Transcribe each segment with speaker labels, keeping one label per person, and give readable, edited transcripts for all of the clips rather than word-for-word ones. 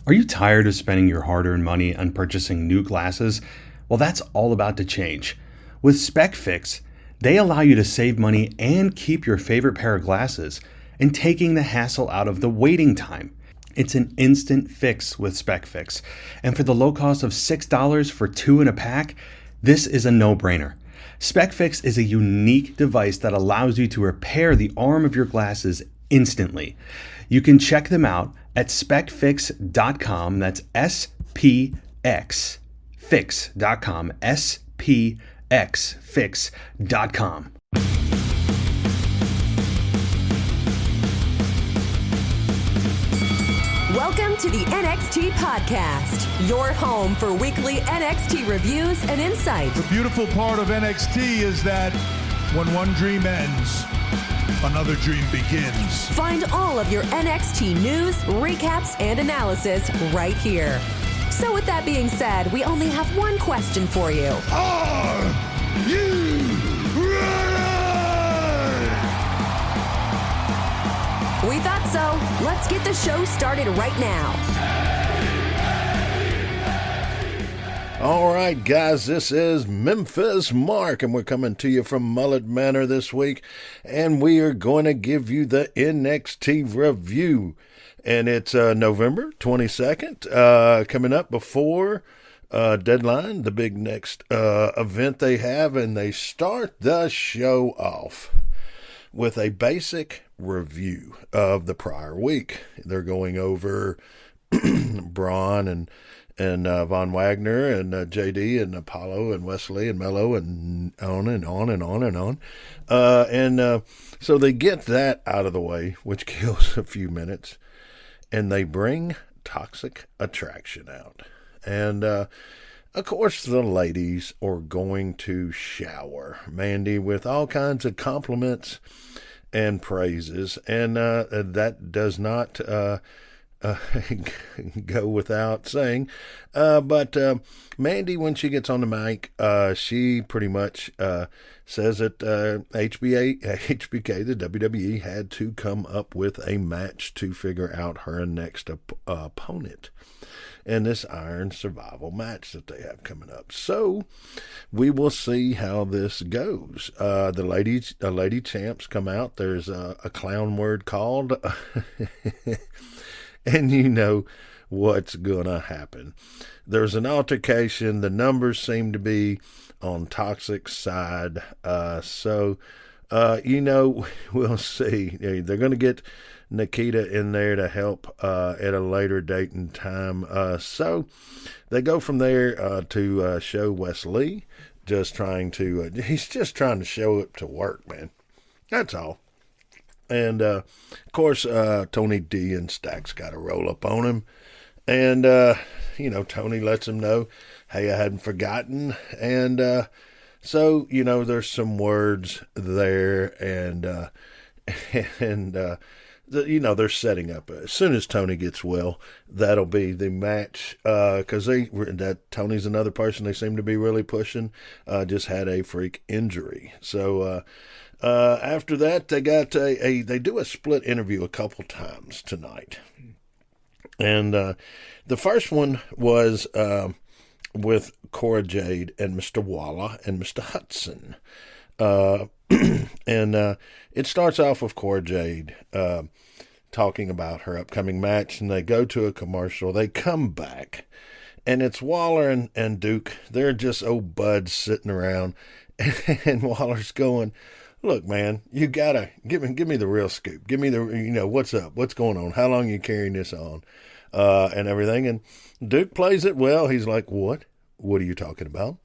Speaker 1: Are you tired of spending your hard-earned money on purchasing new glasses? Well, that's all about to change. With SpecFix, they allow you to save money and keep your favorite pair of glasses, and taking the hassle out of the waiting time. It's an instant fix with SpecFix, and for the low cost of $6 for 2 in a pack, this is a no-brainer. SpecFix is a unique device that allows you to repair the arm of your glasses instantly. You can check them out at specfix.com. That's SPX fix.com. SPXfix.com.
Speaker 2: Welcome to the NXT Podcast, your home for weekly NXT reviews and insight.
Speaker 3: The beautiful part of NXT is that when one dream ends, another dream begins.
Speaker 2: Find all of your NXT news, recaps, and analysis right here. So with that being said, we only have one question for you.
Speaker 3: Are you ready?
Speaker 2: We thought so. Let's get the show started right now.
Speaker 4: All right, guys, this is Memphis Mark, and we're coming to you from Mullet Manor this week, and we are going to give you the NXT review, and it's November 22nd, coming up before Deadline, the big next event they have, and they start the show off with a basic review of the prior week. They're going over Braun and Von Wagner and JD and Apollo and Wesley and Mello and on and on and on and on. So they get that out of the way, which kills a few minutes, and they bring Toxic Attraction out. And, of course, the ladies are going to shower Mandy with all kinds of compliments and praises, and that does not go without saying. But Mandy, when she gets on the mic, she pretty much says that HBK, the WWE, had to come up with a match to figure out her next opponent in this Iron Survival match that they have coming up. So we will see how this goes. The lady champs come out. There's a clown word called, and you know what's gonna happen. There's an altercation. The numbers seem to be on Toxic's side. So we'll see. They're gonna get Nikita in there to help at a later date and time. So they go from there to show Wesley he's just trying to show up to work, man. That's all. And, of course, Tony D and Stacks got to roll up on him. And, Tony lets him know, hey, I hadn't forgotten. And so, there's some words there. And they're setting up. As soon as Tony gets well, that'll be the match. Because Tony's another person they seem to be really pushing. Just had a freak injury. So, after that, they do a split interview a couple times tonight. And the first one was with Cora Jade and Mr. Walla and Mr. Hudson. And it starts off with Cora Jade talking about her upcoming match, and they go to a commercial. They come back, and it's Waller and Duke. They're just old buds sitting around, and Waller's going, look, man, you gotta give me the real scoop. Give me the, what's up? What's going on? How long are you carrying this on? And everything. And Duke plays it well. He's like, what? What are you talking about?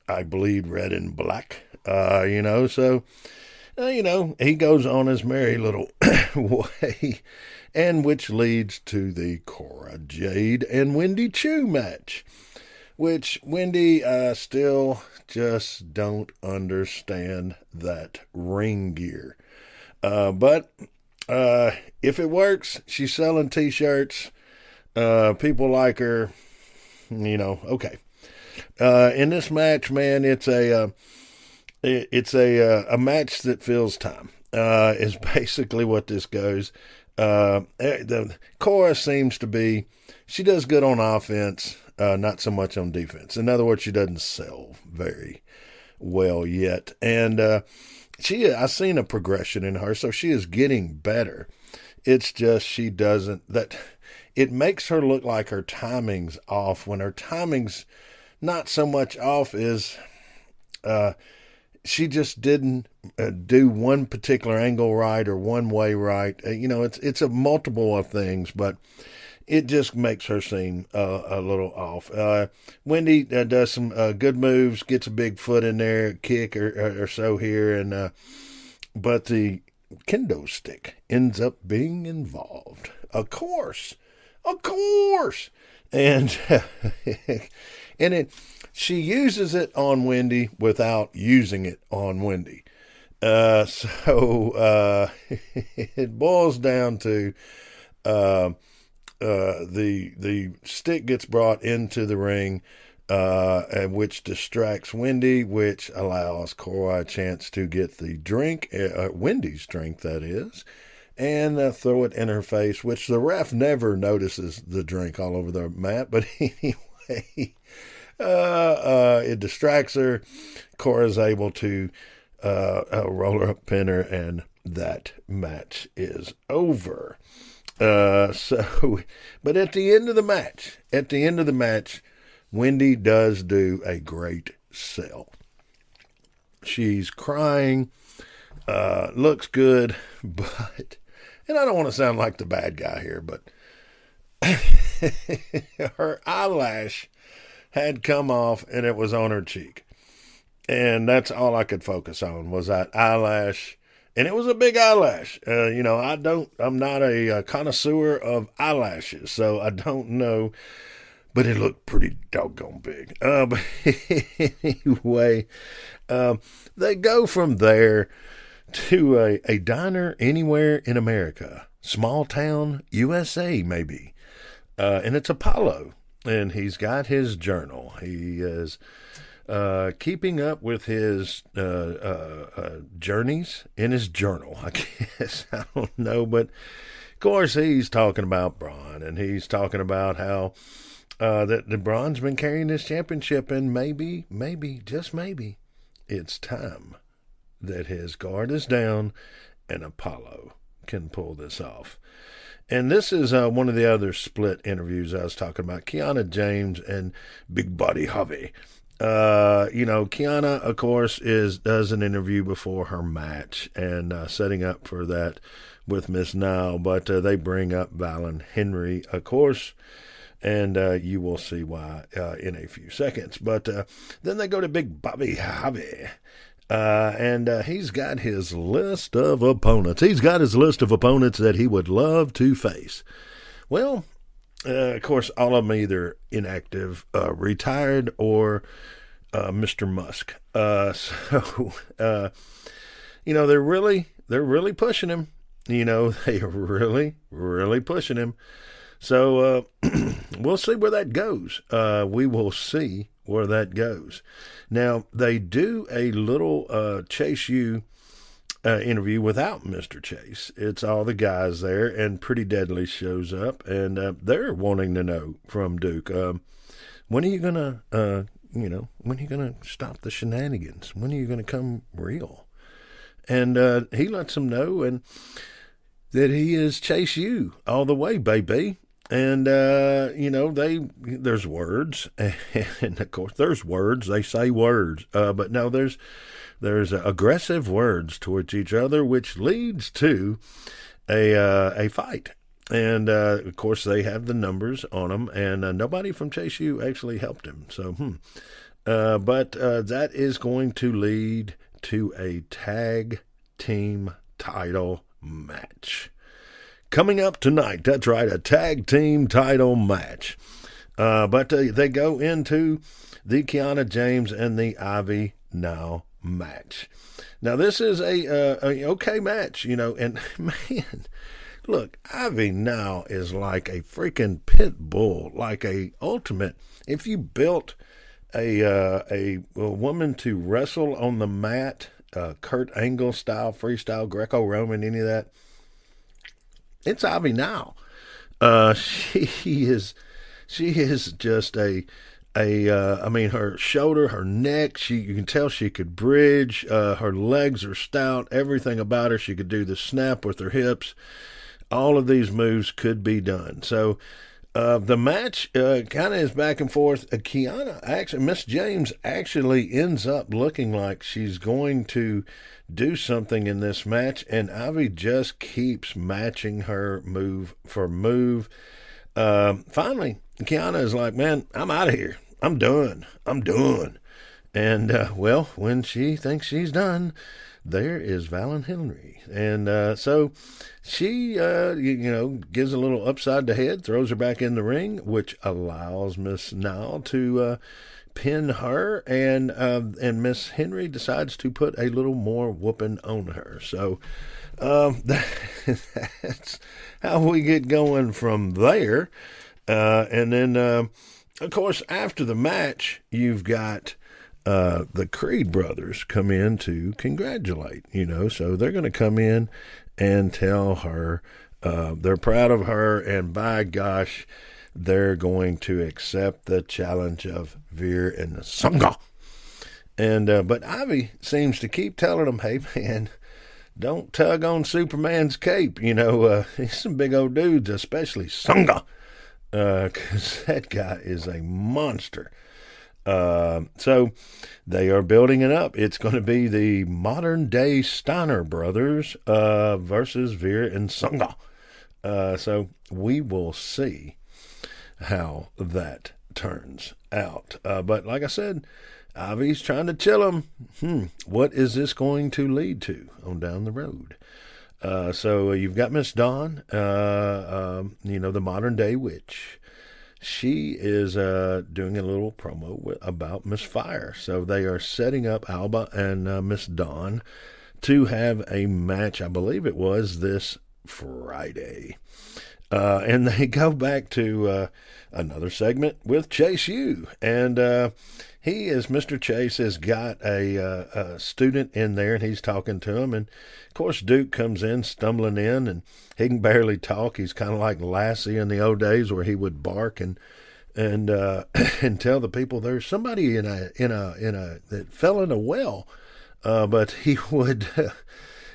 Speaker 4: I bleed red and black. So, he goes on his merry little way, and which leads to the Cora Jade and Wendy Chu match, which Wendy still just don't understand that ring gear. But if it works, she's selling T-shirts. People like her, okay. In this match, man, it's a match that fills time. Is basically what this goes. Cora seems to be, she does good on offense, not so much on defense. In other words, she doesn't sell very well yet. And I've seen a progression in her, so she is getting better. It's just she doesn't, it makes her look like her timing's off when her timing's not so much off as she just didn't do one particular angle right or one way right. It's a multiple of things, but it just makes her seem a little off. Wendy does some good moves, gets a big foot in there, kick or so here, but the kendo stick ends up being involved. Of course, and she uses it on Wendy without using it on Wendy. So it boils down to the stick gets brought into the ring, which distracts Wendy, which allows Cora a chance to get the drink, Wendy's drink that is, and throw it in her face, which the ref never notices the drink all over the mat. But anyway, it distracts her. Cora's able to roll her up, pin her, and that match is over. But at the end of the match, Wendy does do a great sell. She's crying, looks good, but, and I don't want to sound like the bad guy here, but her eyelash had come off and it was on her cheek. And that's all I could focus on was that eyelash. And it was a big eyelash. I'm not a connoisseur of eyelashes, so I don't know, but it looked pretty doggone big. But anyway, they go from there to a diner anywhere in America, small town USA maybe, and it's Apollo, and he's got his journal. He is keeping up with his journeys in his journal, I guess. I don't know, but of course he's talking about Braun, and he's talking about how that the Braun's been carrying this championship, and maybe, just maybe, it's time that his guard is down and Apollo can pull this off. And this is one of the other split interviews I was talking about, Kiana James and Big Body Javi. Kiana, of course, does an interview before her match and setting up for that with Miss Nile, but they bring up Valen Henry, of course, and you will see why in a few seconds. But then they go to Big Bobby Javi, and he's got his list of opponents. He's got his list of opponents that he would love to face. Well, of course, all of them either inactive, retired, or Mr. Musk. They're really pushing him. They are really pushing him. So we'll see where that goes. We will see where that goes. Now, they do a little Chase U interview without Mr. Chase. It's all the guys there, and Pretty Deadly shows up, and they're wanting to know from Duke, when are you gonna, when are you gonna stop the shenanigans? When are you gonna come real? And he lets them know, and that he is Chase U all the way, baby. And there's words, and of course there's words. They say words, but no, there's aggressive words towards each other, which leads to a fight. And of course they have the numbers on them, and nobody from Chase U actually helped him. So, but that is going to lead to a tag team title match coming up tonight. That's right, a tag team title match. But they go into the Kiana James and the Ivy Nile match. Now, this is a okay match, and man, look, Ivy Nile is like a freaking pit bull, like a ultimate. If you built a woman to wrestle on the mat, Kurt Angle style, freestyle, Greco-Roman, any of that, it's Ivy now. She is just I mean, her shoulder, her neck, you can tell she could bridge. Her legs are stout. Everything about her, she could do the snap with her hips. All of these moves could be done. So the match kind of is back and forth. Miss James actually ends up looking like she's going to do something in this match, and Ivy just keeps matching her move for move. Finally, Kiana is like, man, I'm out of here. I'm done. And, when she thinks she's done, there is Valen Henry. And so she, gives a little upside the head, throws her back in the ring, which allows Miss Nile to pin her. And Miss Henry decides to put a little more whooping on her. So that's how we get going from there. And then, of course, after the match, you've got the Creed brothers come in to congratulate, so they're going to come in and tell her they're proud of her, and by gosh, they're going to accept the challenge of Veer and the Sangha. And but Ivy seems to keep telling them, hey, man, don't tug on Superman's cape. He's some big old dudes, especially Sangha, because that guy is a monster. So they are building it up. It's going to be the modern day Steiner brothers versus Veer and Sangha. So we will see how that turns out. But like I said, Ivy's trying to chill him. What is this going to lead to on down the road? So you've got Miss Dawn, the modern day witch. She is doing a little promo about Miss Fire. So they are setting up Alba and Miss Dawn to have a match, I believe it was this Friday. And they go back to another segment with Chase U. And Mr. Chase has got a student in there, and he's talking to him. And, of course, Duke comes in, stumbling in, and he can barely talk. He's kind of like Lassie in the old days where he would bark and and tell the people there's somebody that fell in a well. But he would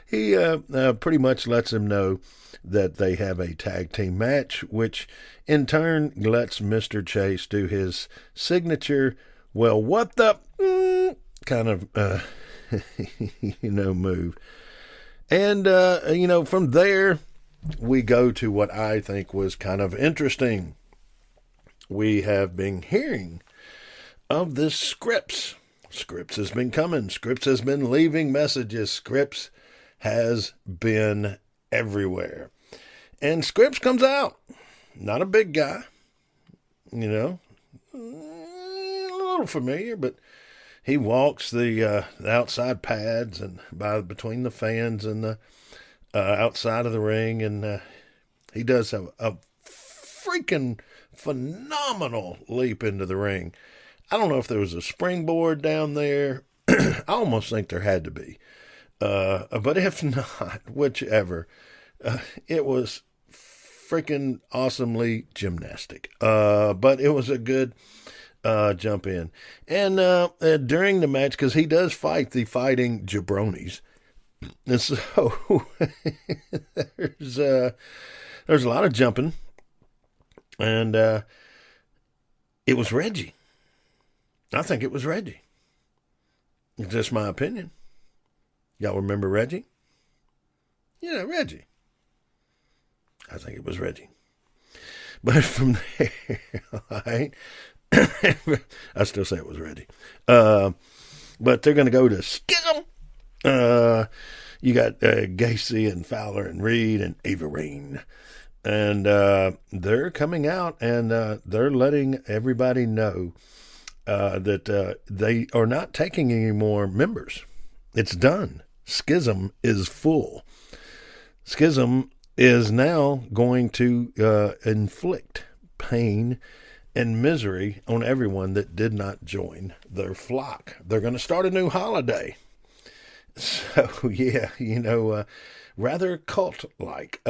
Speaker 4: pretty much lets him know that they have a tag team match, which in turn lets Mr. Chase do his signature, well, what the kind of, move. And, from there, we go to what I think was kind of interesting. We have been hearing of this Scrypts. Scrypts has been coming. Scrypts has been leaving messages. Scrypts has been everywhere. And Scrypts comes out. Not a big guy. A little familiar, but he walks the outside pads and between the fans and the outside of the ring, and he does a freaking phenomenal leap into the ring. I don't know if there was a springboard down there. I almost think there had to be. But if not, whichever, it was freaking awesomely gymnastic. But it was a good jump in. And during the match, because he does fight the fighting jabronis, and so there's a lot of jumping, and it was Reggie. I think it was Reggie. It's just my opinion. Y'all remember Reggie? Yeah, Reggie. I think it was Reggie. But from there, all right, I still say it was Reggie. But they're going to go to Schism. You got Gacy and Fowler and Reed and Averine. And they're coming out, and they're letting everybody know that they are not taking any more members. It's done. Schism is full. Schism is now going to inflict pain and misery on everyone that did not join their flock. They're going to start a new holiday. So, yeah, rather cult-like.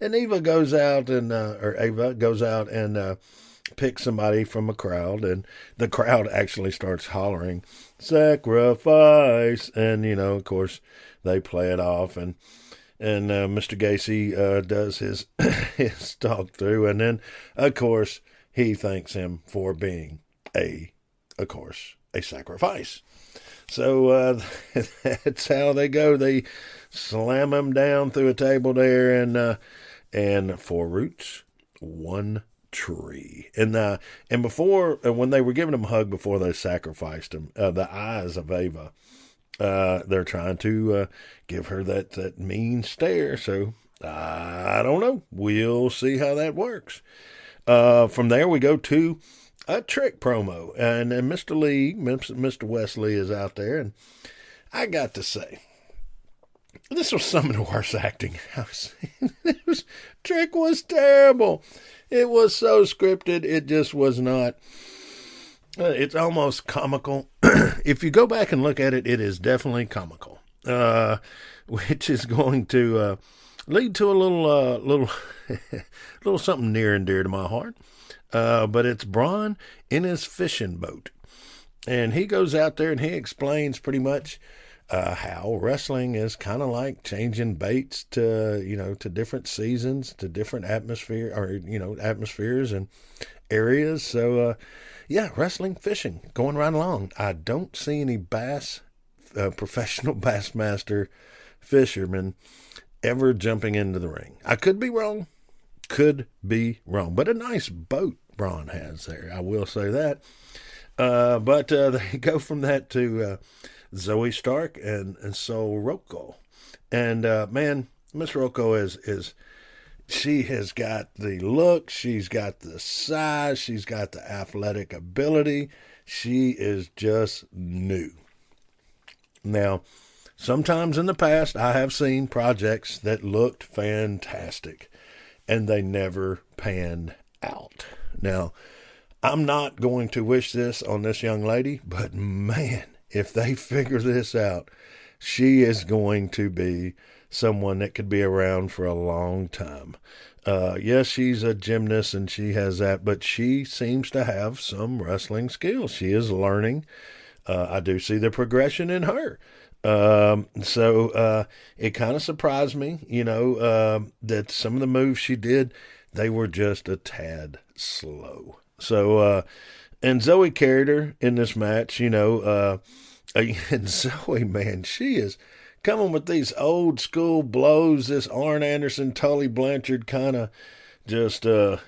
Speaker 4: And Eva goes out and picks somebody from a crowd, and the crowd actually starts hollering, "Sacrifice!" And of course, they play it off, and Mr. Gacy does his his talk through, and then of course he thanks him for being a sacrifice. So that's how they go. They slam him down through a table there, and 4 roots, 1 tree. And before, when they were giving him a hug before they sacrificed him, the eyes of Ava, they're trying to give her that mean stare. So I don't know. We'll see how that works. From there we go to a trick promo, and Mr. Wesley is out there, and I got to say, this was some of the worst acting I've seen. Trick was terrible. It was so scripted. It just was not. It's almost comical. If you go back and look at it, it is definitely comical, which is going to lead to a little little something near and dear to my heart. But it's Braun in his fishing boat. And he goes out there and he explains pretty much how wrestling is kind of like changing baits to different seasons, to different atmospheres and areas. So, wrestling, fishing, going right along. I don't see any professional Bassmaster fishermen ever jumping into the ring. I could be wrong. But a nice boat Braun has there, I will say that. But they go from that to Zoe Stark and Sol Rocco. And man, Miss Rocco is she has got the look, she's got the size, she's got the athletic ability. She is just new. Now, sometimes in the past, I have seen projects that looked fantastic, and they never panned out. Now, I'm not going to wish this on this young lady, but man, if they figure this out, she is going to be someone that could be around for a long time. Yes, she's a gymnast and she has that, but she seems to have some wrestling skills. She is learning. I do see the progression in her. So it kind of surprised me, that some of the moves she did, they were just a tad slow. So, and Zoe carried her in this match, and Zoe, man, she is coming with these old school blows, this Arn Anderson, Tully Blanchard kind of just, it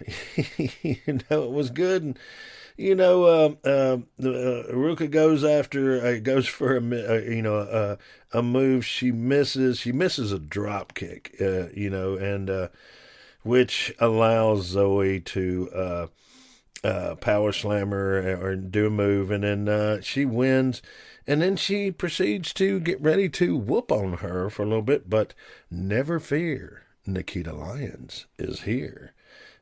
Speaker 4: was good. And, Ruka goes for a move. She misses a drop kick, which allows Zoe to power slam her or do a move, and then she wins, and then she proceeds to get ready to whoop on her for a little bit, but never fear, Nikita Lyons is here.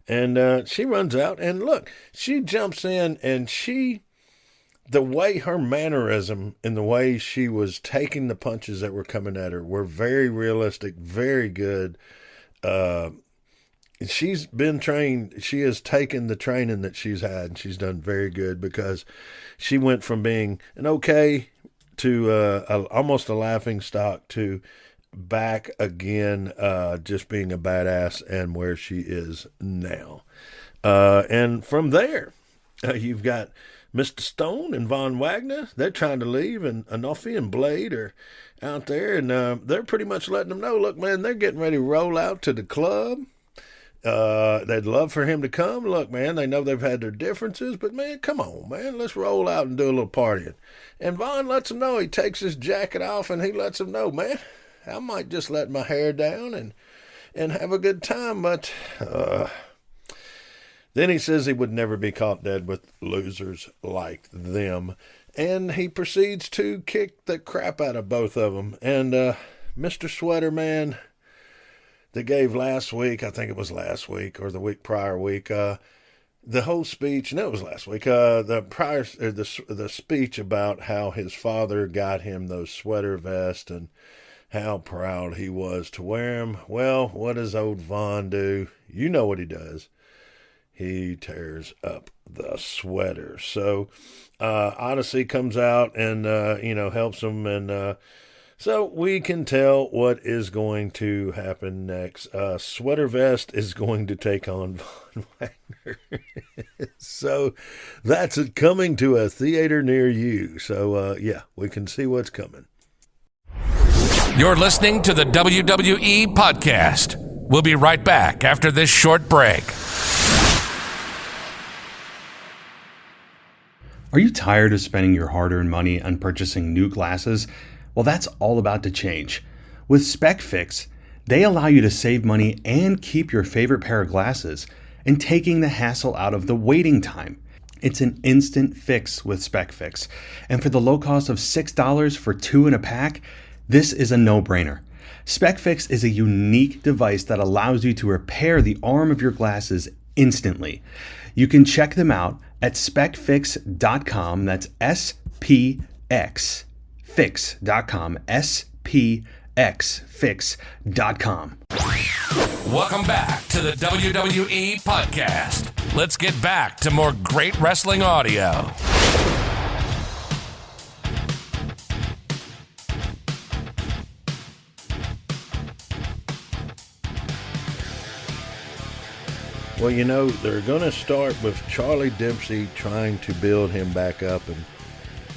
Speaker 4: And she runs out, and look, she jumps in, and the way her mannerism and the way she was taking the punches that were coming at her were very realistic, very good. She's been trained. She has taken the training that she's had, and she's done very good, because she went from being an okay to almost a laughing stock to back again, just being a badass, and where she is now. And from there, you've got Mr. Stone and Von Wagner. They're trying to leave, and Anofi and Blade are out there, and they're pretty much letting them know, look, man, they're getting ready to roll out to the club. They'd love for him to come. Look, man, they know they've had their differences, but man, come on, man, let's roll out and do a little partying. And Von lets him know. He takes his jacket off, and he lets him know, man, I might just let my hair down and have a good time, but then he says he would never be caught dead with losers like them, and he proceeds to kick the crap out of both of them. And Mr. Sweater, man, that gave last week, I think it was last week or the week prior week, the whole speech, no, it was last week, the speech about how his father got him those sweater vests, and how proud he was to wear him. Well, what does old Vaughn do? You know what he does. He tears up the sweater. So Odyssey comes out and, helps him. And so we can tell what is going to happen next. Sweater Vest is going to take on Von Wagner. So that's coming to a theater near you. So, we can see what's coming.
Speaker 5: You're listening to the WWE Podcast. We'll be right back after this short break.
Speaker 1: Are you tired of spending your hard-earned money on purchasing new glasses? Well, that's all about to change. With SpecFix, they allow you to save money and keep your favorite pair of glasses, and taking the hassle out of the waiting time. It's an instant fix with SpecFix, and for the low cost of $6 for 2 in a pack, this is a no-brainer. SpecFix is a unique device that allows you to repair the arm of your glasses instantly. You can check them out at specfix.com. That's SPX fix.com. SPXfix.com.
Speaker 5: Welcome back to the WWE Podcast. Let's get back to more great wrestling audio.
Speaker 4: Well, they're going to start with Charlie Dempsey trying to build him back up, and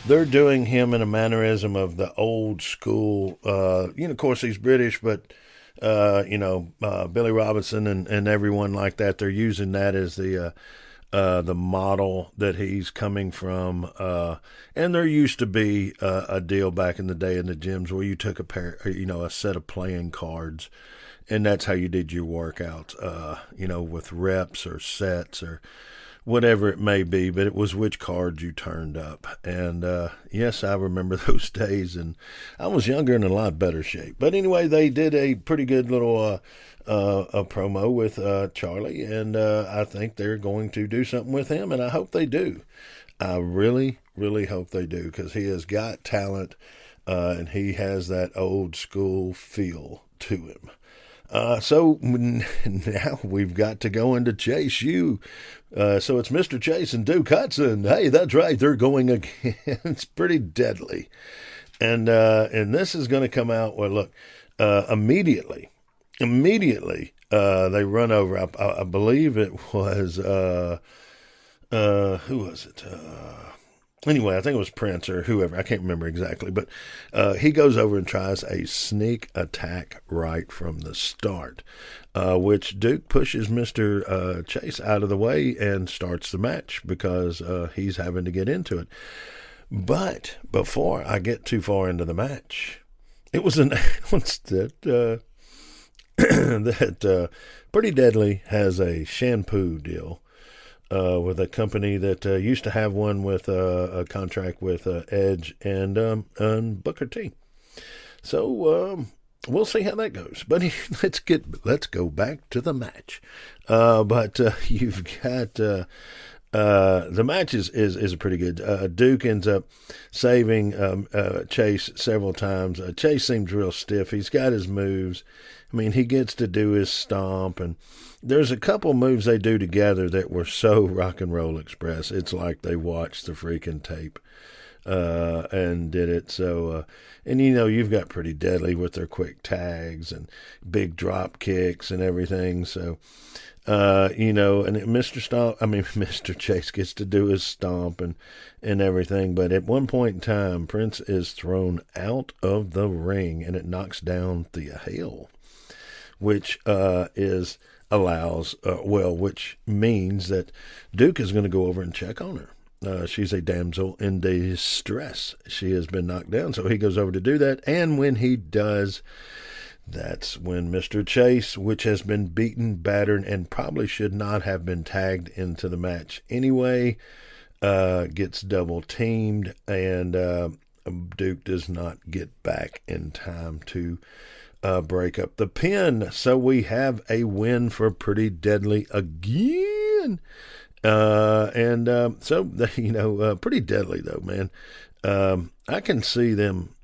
Speaker 4: they're doing him in a mannerism of the old school. Of course, he's British, but, Billy Robinson and everyone like that, they're using that as the model that he's coming from. And there used to be a deal back in the day in the gyms where you took a set of playing cards, and that's how you did your workouts, with reps or sets or whatever it may be, but it was which cards you turned up. And yes, I remember those days, and I was younger and in a lot better shape. But anyway, they did a pretty good little a promo with Charlie, and I think they're going to do something with him, and I hope they do. I really, really hope they do, because he has got talent, and he has that old school feel to him. So now we've got to go into Chase U. So it's Mr. Chase and Duke Hudson. Hey, that's right. They're going against Pretty Deadly. And this is going to come out, well, look, immediately, they run over, I believe it was, who was it? Anyway, I think it was Prince or whoever. I can't remember exactly. But he goes over and tries a sneak attack right from the start, which Duke pushes Mr. Chase out of the way and starts the match because he's having to get into it. But before I get too far into the match, it was announced that that Pretty Deadly has a shampoo deal with a company that used to have one with a contract with Edge and Booker T. So we'll see how that goes. But let's go back to the match. But you've got the match is pretty good. Duke ends up saving Chase several times. Chase seems real stiff. He's got his moves. I mean, he gets to do his stomp, and there's a couple moves they do together that were so Rock and Roll Express. It's like they watched the freaking tape and did it. So, and you've got Pretty Deadly with their quick tags and big drop kicks and everything. So, and Mr. Chase gets to do his stomp and everything. But at one point in time, Prince is thrown out of the ring, and it knocks down Thea Hale, which which means that Duke is going to go over and check on her. She's a damsel in distress. She has been knocked down, so he goes over to do that. And when he does, that's when Mr. Chase, which has been beaten, battered, and probably should not have been tagged into the match anyway, gets double teamed, and Duke does not get back in time to break up the pin. So we have a win for Pretty Deadly again. Pretty Deadly though, man. I can see them,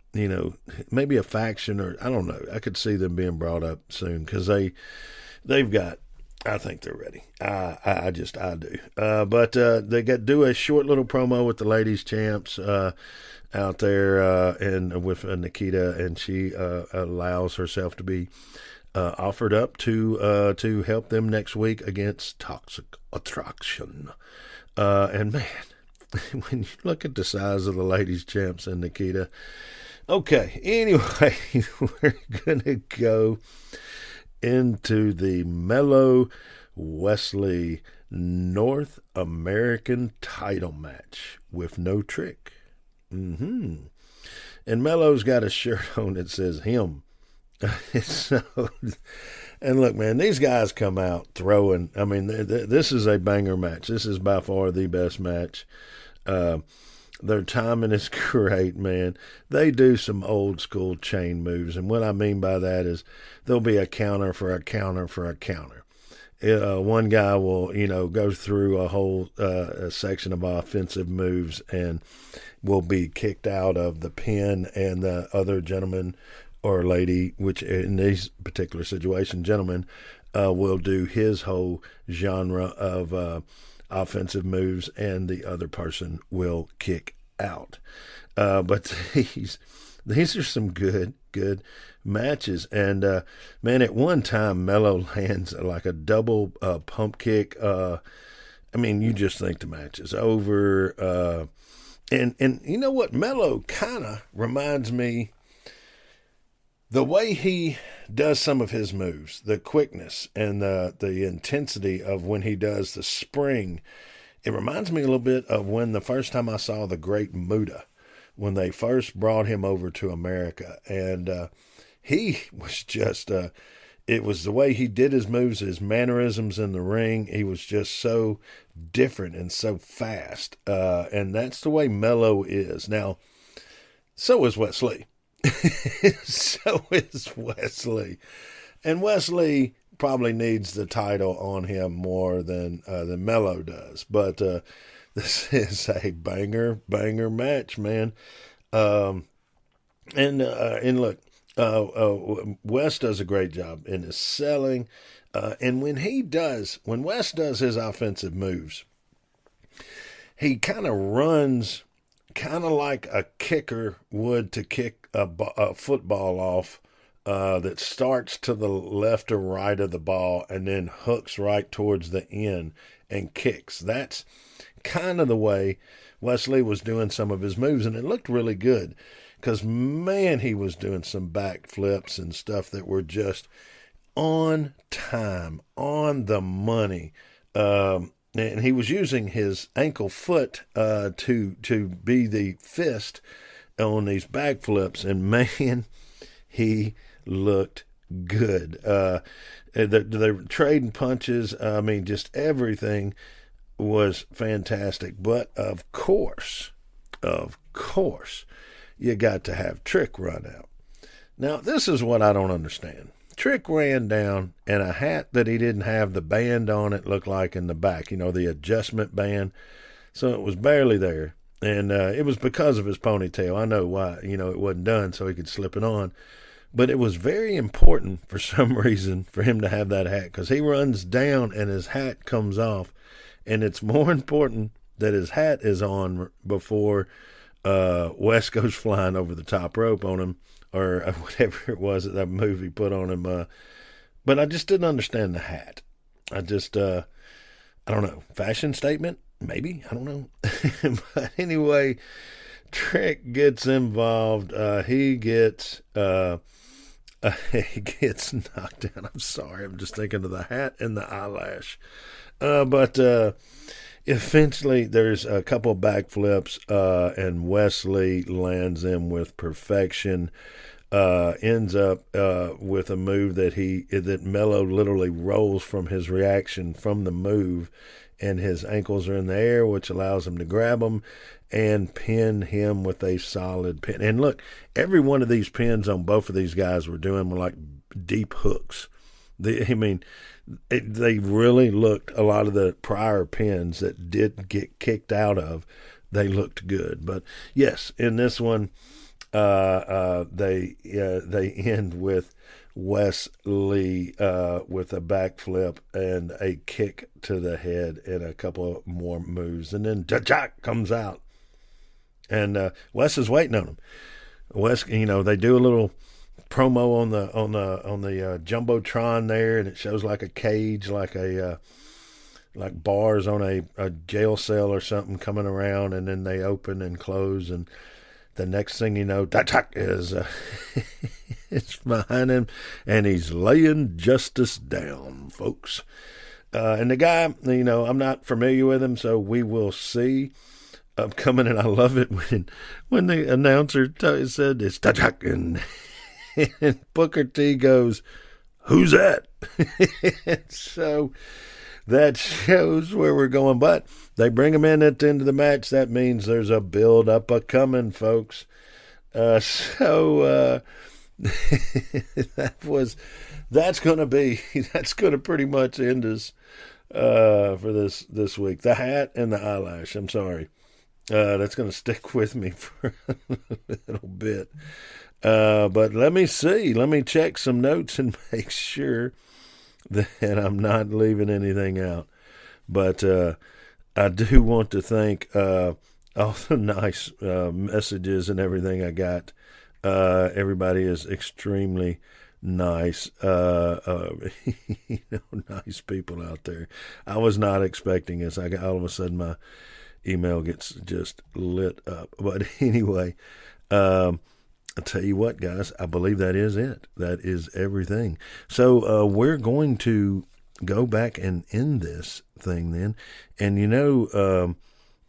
Speaker 4: maybe a faction, or I don't know. I could see them being brought up soon because they've got. I think they're ready. I do. But they do a short little promo with the ladies champs out there, and with Nikita, and she allows herself to be offered up to help them next week against Toxic Attraction. And man, when you look at the size of the ladies champs and Nikita. Okay, anyway, we're gonna go into the Melo Wesley North American title match with no trick. And Melo's got a shirt on that says him. And look, man, these guys come out throwing. I mean, this is a banger match. This is by far the best match. Their timing is great, man. They do some old school chain moves, and what I mean by that is there'll be a counter for a counter for a counter. One guy will, go through a whole a section of offensive moves and will be kicked out of the pin, and the other gentleman or lady, which in this particular situation, gentleman, will do his whole genre of offensive moves, and the other person will kick out. But these are some good matches. And man, at one time Melo lands like a double pump kick. I mean, you just think the match is over. And you know what? Melo kind of reminds me, the way he does some of his moves, the quickness and the intensity of when he does the spring, it reminds me a little bit of when the first time I saw the Great Muta, when they first brought him over to America. And he was just, it was the way he did his moves, his mannerisms in the ring. He was just so different and so fast. And that's the way Melo is. Now, so is Wesley. So is Wesley. And Wesley probably needs the title on him more than Melo does. But this is a banger match, man. And look, Wes does a great job in his selling. And when Wes does his offensive moves, he kind of runs kind of like a kicker would to kick a football off, that starts to the left or right of the ball and then hooks right towards the end and kicks. That's kind of the way Wesley was doing some of his moves, and it looked really good because, man, he was doing some back flips and stuff that were just on time, on the money. And he was using his ankle foot to be the fist on these back flips, and man, he looked good. They were trading punches. I mean, just everything was fantastic. But of course, you got to have Trick run out. Now, this is what I don't understand. Trick ran down, and a hat that he didn't have the band on it looked like in the back, the adjustment band. So it was barely there. And it was because of his ponytail. I know why, it wasn't done so he could slip it on. But it was very important for some reason for him to have that hat, because he runs down and his hat comes off. And it's more important that his hat is on before Wes goes flying over the top rope on him, or whatever it was that movie put on him. But I just didn't understand the hat. I don't know, fashion statement? Maybe, I don't know. But anyway, Trick gets involved. He gets knocked down. I'm sorry, I'm just thinking of the hat and the eyelash. But eventually there's a couple backflips, and Wesley lands them with perfection. Ends up with a move that Melo literally rolls from his reaction from the move, and his ankles are in the air, which allows him to grab them and pin him with a solid pin. And look, every one of these pins on both of these guys were like deep hooks. They really looked, a lot of the prior pins that did get kicked out of, they looked good. But yes, in this one, they end with Wesley with a backflip and a kick to the head and a couple more moves, and then Jack comes out, and Wes is waiting on him. Wes, they do a little promo on the jumbotron there, and it shows like a cage, like bars on a jail cell or something coming around, and then they open and close, and the next thing you know, that is it's behind him, and he's laying justice down, folks. And the guy, I'm not familiar with him, so we will see upcoming. And I love it when the announcer said it's Jack, and Booker T goes, "Who's that?" So that shows where we're going, but they bring him in at the end of the match. That means there's a build-up coming, folks. That's going to pretty much end us for this week. The hat and the eyelash, I'm sorry. That's going to stick with me for a little bit. But let me see. Let me check some notes and make sure that I'm not leaving anything out. But I do want to thank all the nice messages and everything I got. Everybody is extremely nice, nice people out there. I was not expecting this. All of a sudden my email gets just lit up. But anyway, I'll tell you what, guys, I believe that is it. That is everything. So we're going to go back and end this thing then. And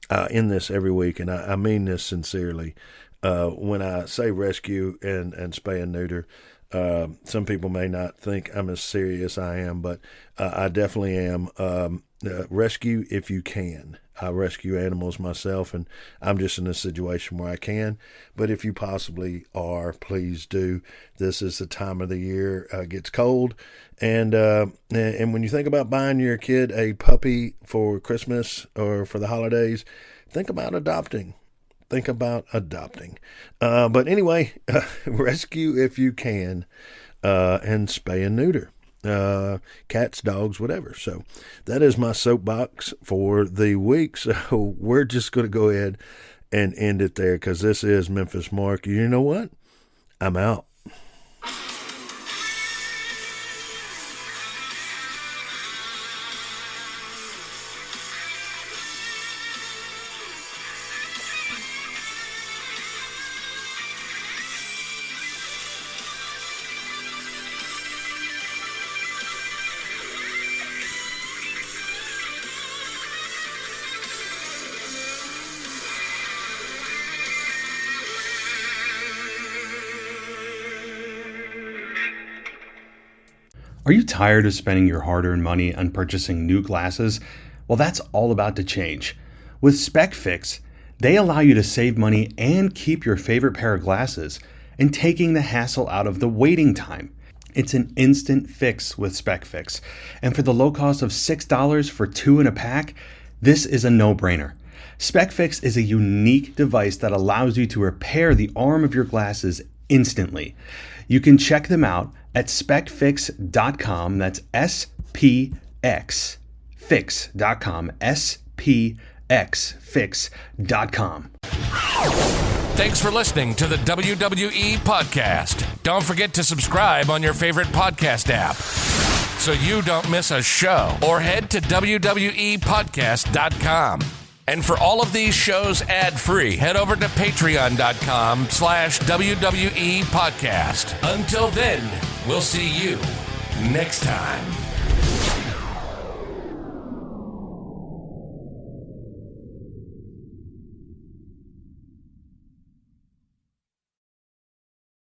Speaker 4: I end this every week, and I mean this sincerely. When I say rescue and spay and neuter, some people may not think I'm as serious as I am, but I definitely am. Rescue if you can. I rescue animals myself, and I'm just in a situation where I can. But if you possibly are, please do. This is the time of the year. It gets cold, and when you think about buying your kid a puppy for Christmas or for the holidays, think about adopting. But anyway, rescue if you can, and spay and neuter. Cats, dogs, whatever. So that is my soapbox for the week. So we're just going to go ahead and end it there, because this is Memphis Mark. You know what? I'm out.
Speaker 1: Are you tired of spending your hard-earned money on purchasing new glasses? Well, that's all about to change. With SpecFix, they allow you to save money and keep your favorite pair of glasses, and taking the hassle out of the waiting time. It's an instant fix with SpecFix, and for the low cost of $6 for 2 in a pack, this is a no-brainer. SpecFix is a unique device that allows you to repair the arm of your glasses instantly. You can check them out at specfix.com. That's SPX fix.com. SPXfix.com.
Speaker 5: Thanks for listening to the WWE Podcast. Don't forget to subscribe on your favorite podcast app so you don't miss a show, or head to WWEpodcast.com. And for all of these shows ad-free, head over to patreon.com/WWE Podcast. Until then, we'll see you next time.